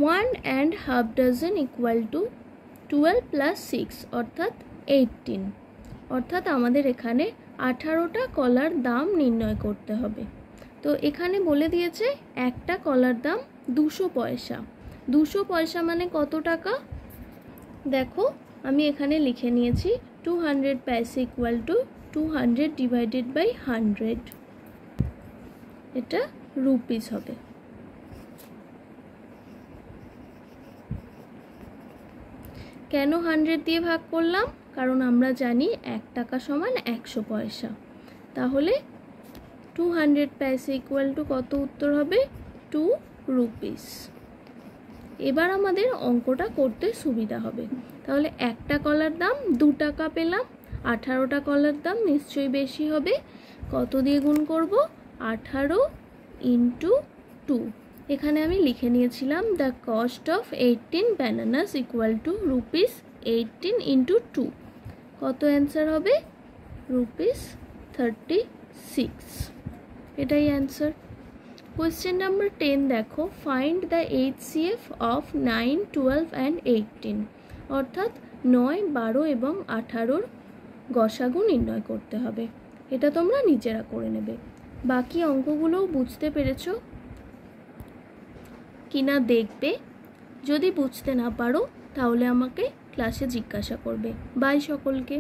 1.5 dozen equal to 12 plus 6 অর্থাৎ 18। অর্থাৎ আমাদের এখানে 18টা কলার দাম নির্ণয় করতে হবে। তো এখানে বলে দিয়েছে একটা কলার দাম 200 পয়সা। 200 পয়সা মানে কত টাকা? দেখো আমি এখানে লিখে নিয়েছি 200 পয়সা ইকুয়াল টু 200 ডিভাইডেড বাই 100, এটা রুপিস হবে। কেন 100 দিয়ে ভাগ করলাম? কারণ আমরা জানি 1 টাকা সমান 100 পয়সা। তাহলে 200 পয়সা ইকুয়াল টু কত উত্তর হবে? 2 রুপিস। এবার আমাদের অঙ্কটা করতে সুবিধা হবে। তাহলে একটা কলার দাম 2 টাকা পেলাম, 18টা কলার দাম নিশ্চয়ই বেশি হবে। কত দিয়ে গুণ করব? 18 ইন্টু 2। এখানে আমি লিখে নিয়েছিলাম the cost of 18 bananas equal to rupees 18 into 2। কত অ্যান্সার হবে? রুপিস 36। এটাই অ্যান্সার। কোয়েশ্চেন নাম্বার 10 দেখো, find the HCF of 9, 12 and 18। অর্থাৎ 9, 12 এবং 18র গসাগু নির্ণয় করতে হবে। এটা তোমরা নিজেরা করে নেবে। বাকি অঙ্কগুলোও বুঝতে পেরেছো কিনা দেখবে। যদি বুঝতে না পারো তাহলে আমাকে ক্লাসে জিজ্ঞাসা করবে। বাই সকলকে।